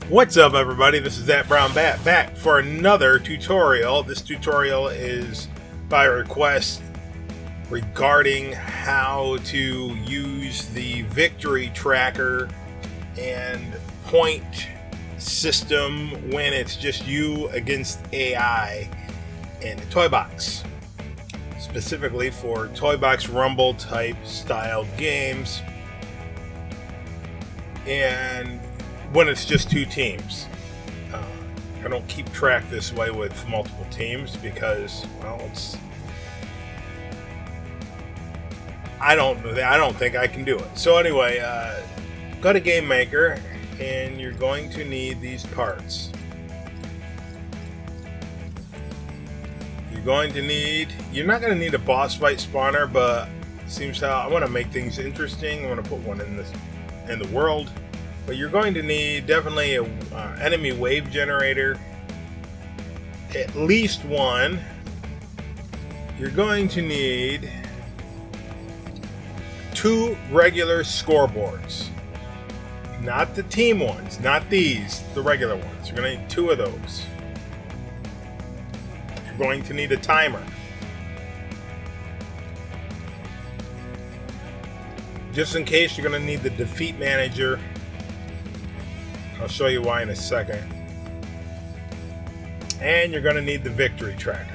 What's up, everybody? This is That Brown Bat back for another tutorial. This tutorial is by request regarding how to use the victory tracker and point system when it's just you against AI in a toy box, specifically for Toy Box Rumble type style games, and when it's just two teams. I don't keep track this way with multiple teams because, well, I don't think I can do it. So anyway, go to Game Maker and you're going to need these parts. You're not going to need a boss fight spawner, but seems how I want to make things interesting. I want to put one in the world. But you're going to need definitely a enemy wave generator, at least one. You're going to need 2 regular scoreboards, not the team ones, not these, the regular ones. You're going to need 2 of those. You're going to need a timer. Just in case, you're going to need the defeat manager. I'll show you why in a second. And you're going to need the victory tracker.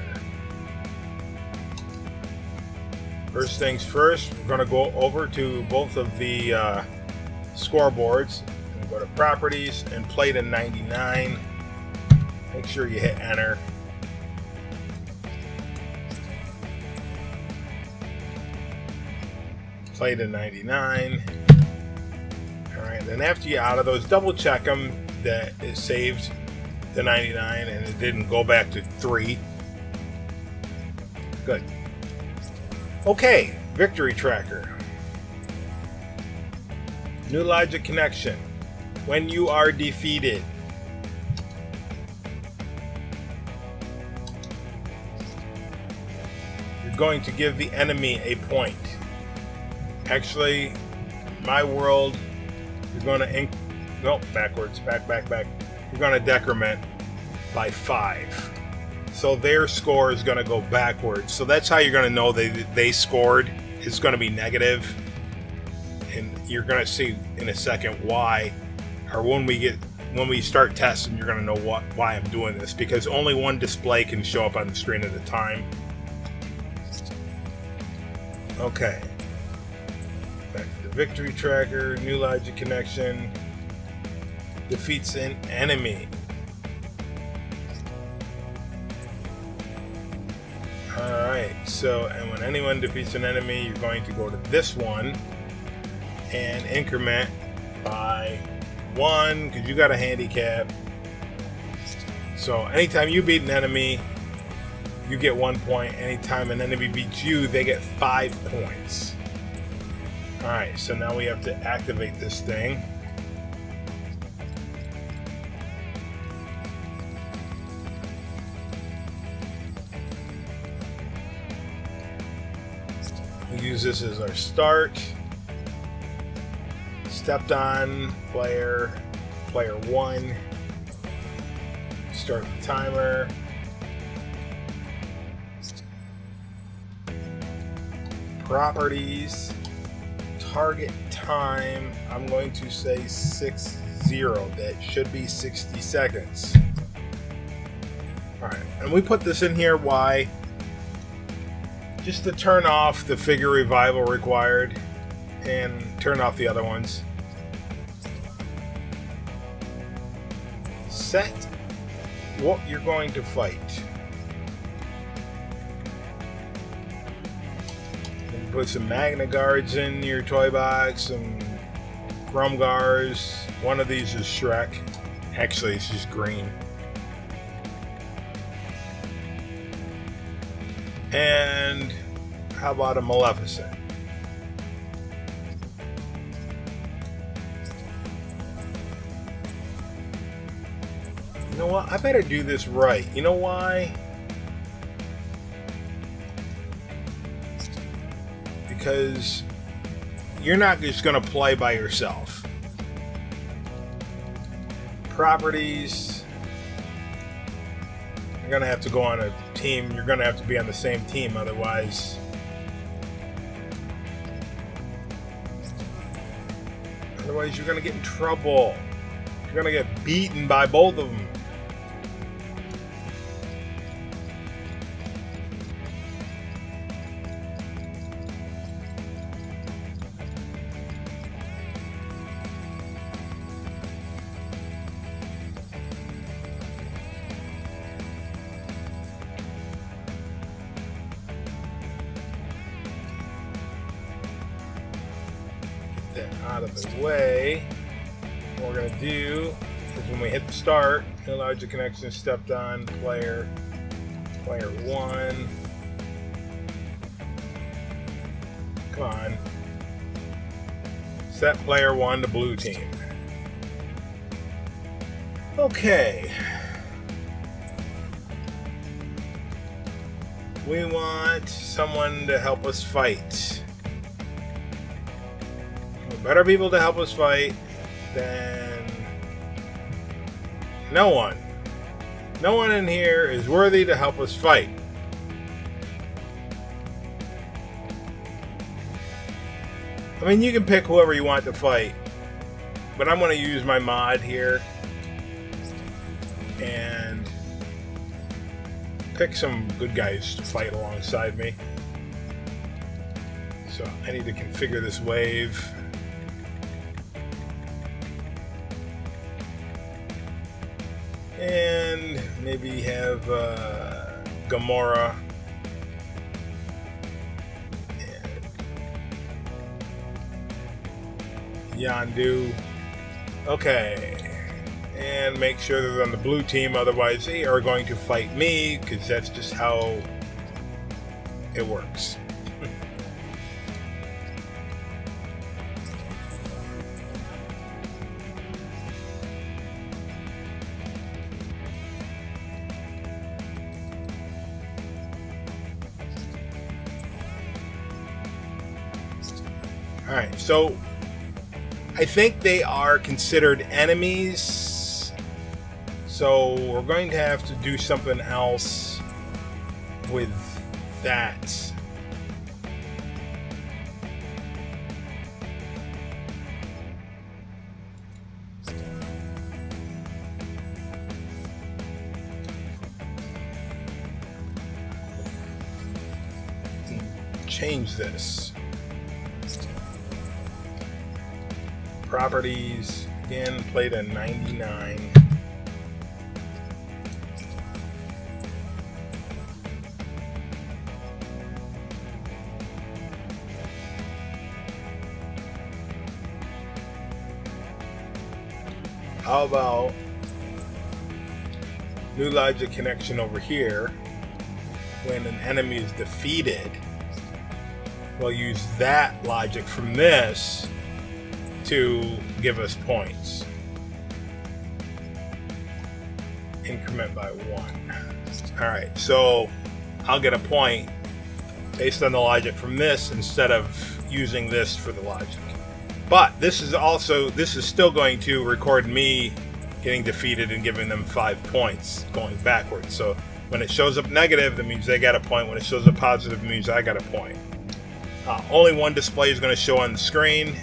First things first, we're going to go over to both of the scoreboards. And go to properties and play to 99. Make sure you hit enter. Play to 99. Alright, then after you're out of those, double check them that it saved to 99 and it didn't go back to 3. Good. Okay, victory tracker. New logic connection. When you are defeated, you're going to give the enemy a point. Actually, my world, you're going to backwards, back. You're going to decrement by 5. So their score is going to go backwards. So that's how you're going to know they scored. It's going to be negative. And you're going to see in a second why, or when we start testing, you're going to know why I'm doing this, because only one display can show up on the screen at a time. Okay. Back to the victory tracker, new logic connection, defeats an enemy. Alright, so, and when anyone defeats an enemy, you're going to go to this one and increment by 1, because you got a handicap. So anytime you beat an enemy, you get 1 point. Anytime an enemy beats you, they get 5 points. Alright, so now we have to activate this thing. We use this as our start. Stepped on player 1. Start the timer. Properties. Target time, I'm going to say 60. That should be 60 seconds. Alright, and we put this in here, why? Just to turn off the figure revival required and turn off the other ones. Set what you're going to fight. Put some Magna Guards in your toy box, some Grumgars. One of these is Shrek. Actually, it's just green. And how about a Maleficent? You know what? I better do this right. You know why? Because you're not just going to play by yourself. properties. You're gonna have to go on a team. You're gonna have to be on the same team, otherwise you're gonna get in trouble. You're gonna get beaten by both of them. That out of the way. What we're going to do is when we hit the start, no logic connection stepped on player 1. Come on. Set player 1 to blue team. Okay. We want someone to help us fight. Better people to help us fight than no one. No one in here is worthy to help us fight. I mean, you can pick whoever you want to fight, but I'm going to use my mod here and pick some good guys to fight alongside me. So I need to configure this wave. And maybe have Gamora and Yondu. Okay. And make sure they're on the blue team, otherwise they are going to fight me, because that's just how it works. Alright, so I think they are considered enemies, so we're going to have to do something else with that. Change this. Properties, again, played a 99. How about new logic connection over here? When an enemy is defeated, we'll use that logic from this to give us points. Increment by 1. Alright, so I'll get a point based on the logic from this instead of using this for the logic. But this is still going to record me getting defeated and giving them 5 points going backwards. So when it shows up negative, that means they got a point. When it shows up positive, it means I got a point. Only one display is going to show on the screen,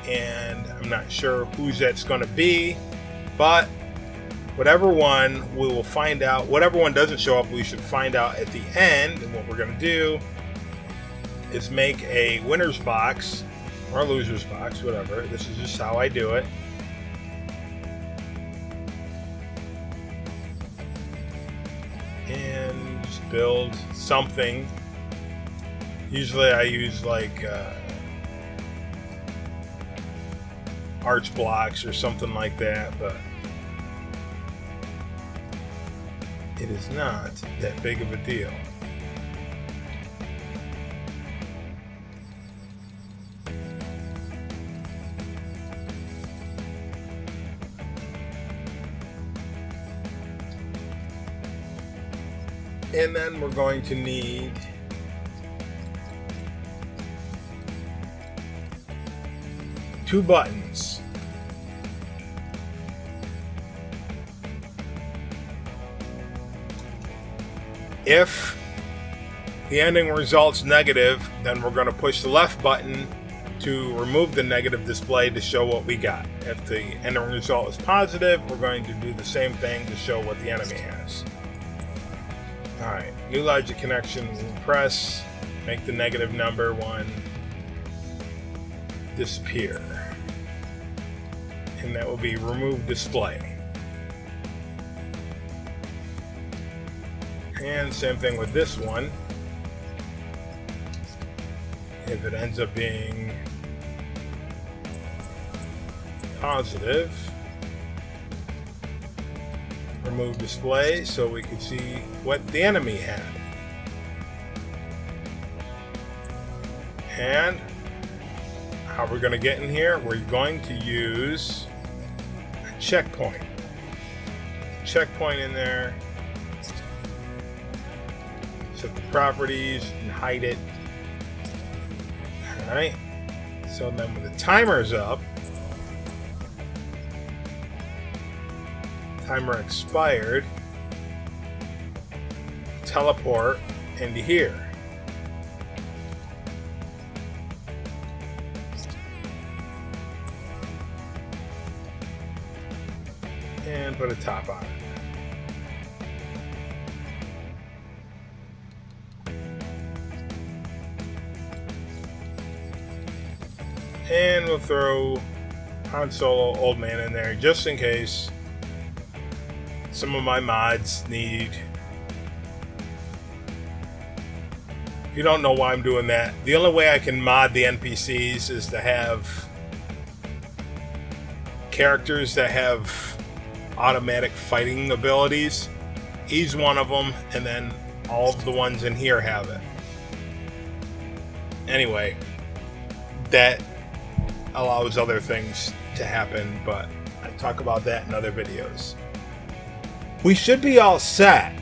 and I'm not sure whose that's going to be, but whatever one, we will find out. Whatever one doesn't show up, we should find out at the end. And what we're going to do is make a winner's box or a loser's box, whatever. This is just how I do it. And just build something. Usually I use like arch blocks or something like that, but it is not that big of a deal. And then we're going to need two buttons. If the ending result's negative, then we're going to push the left button to remove the negative display to show what we got. If the ending result is positive, we're going to do the same thing to show what the enemy has. Alright, new logic connection, we'll press, make the negative number one disappear. And that will be remove display. And same thing with this one. If it ends up being positive, remove display so we can see what the enemy had. And how we're going to get in here, we're going to use a checkpoint. Checkpoint in there. Set the properties and hide it. Alright. So then when the timer's up, timer expired, teleport into here. And put a top on it. And we'll throw Han Solo Old Man in there just in case some of my mods need. If you don't know why I'm doing that, the only way I can mod the NPCs is to have characters that have automatic fighting abilities. He's one of them, and then all of the ones in here have it. Anyway, that allows other things to happen, but I talk about that in other videos. We should be all set.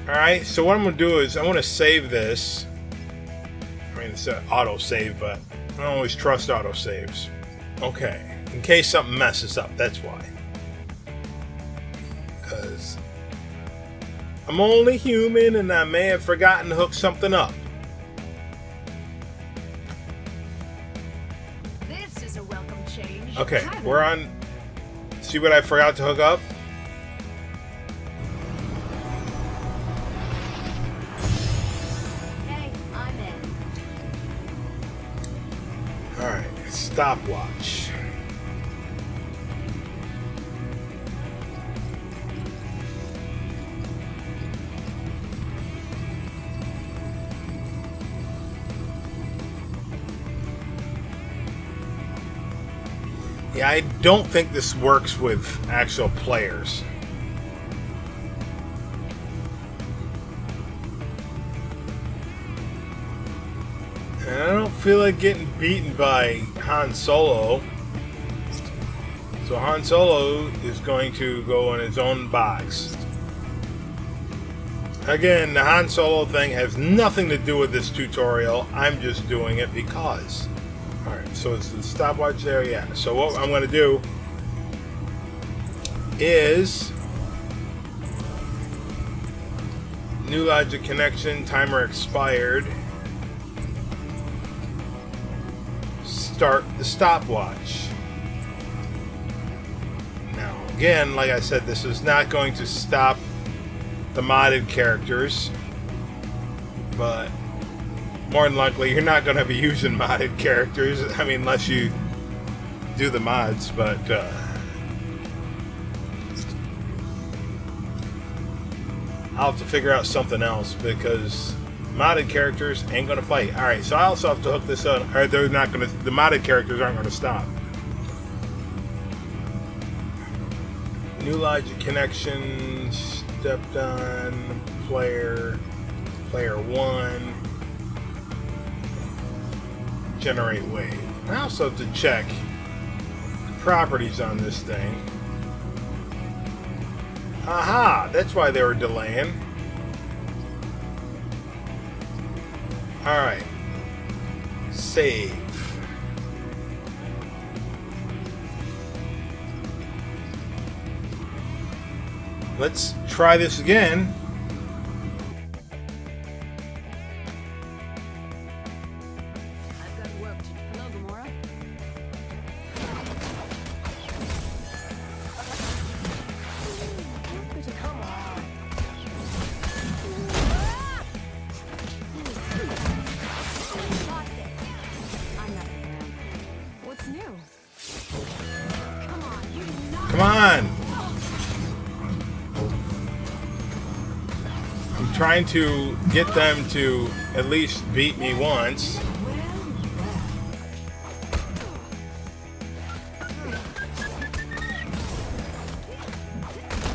Alright, so what I'm going to do is I want to save this. I mean, it's an auto save, but I don't always trust auto saves. Okay, in case something messes up, that's why. Because I'm only human and I may have forgotten to hook something up. This is a welcome change. Okay, we're on. See what I forgot to hook up? Hey, I'm in. Alright, stopwatch. Yeah, I don't think this works with actual players. And I don't feel like getting beaten by Han Solo. So Han Solo is going to go in his own box. Again, the Han Solo thing has nothing to do with this tutorial. I'm just doing it because. Alright, so it's the stopwatch there, yeah. So what I'm going to do is new logic connection, timer expired. Start the stopwatch. Now, again, like I said, this is not going to stop the modded characters, but more than likely you're not going to be using modded characters. I mean, unless you do the mods, but I'll have to figure out something else because modded characters ain't going to fight. Alright, so I also have to hook this up. Or they're not going to, the modded characters aren't going to stop. New logic connection, stepped on, player 1. Generate wave. I also have to check the properties on this thing. Aha! That's why they were delaying. Alright. Save. Let's try this again. trying to get them to at least beat me once.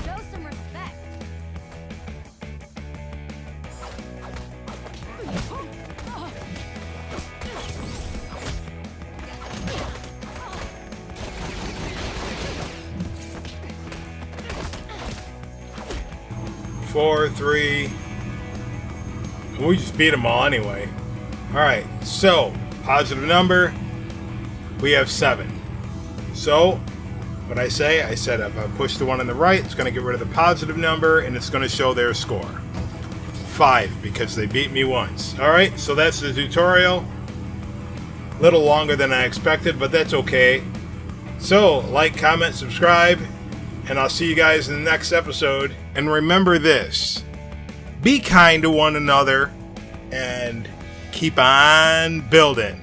Show some respect. 4, 3. We just beat them all anyway. Alright, so positive number, we have 7. So, what I said if I push the one on the right, it's going to get rid of the positive number and it's going to show their score. 5, because they beat me once. Alright, so that's the tutorial. A little longer than I expected, but that's okay. So, like, comment, subscribe, and I'll see you guys in the next episode. And remember this, be kind to one another and keep on building.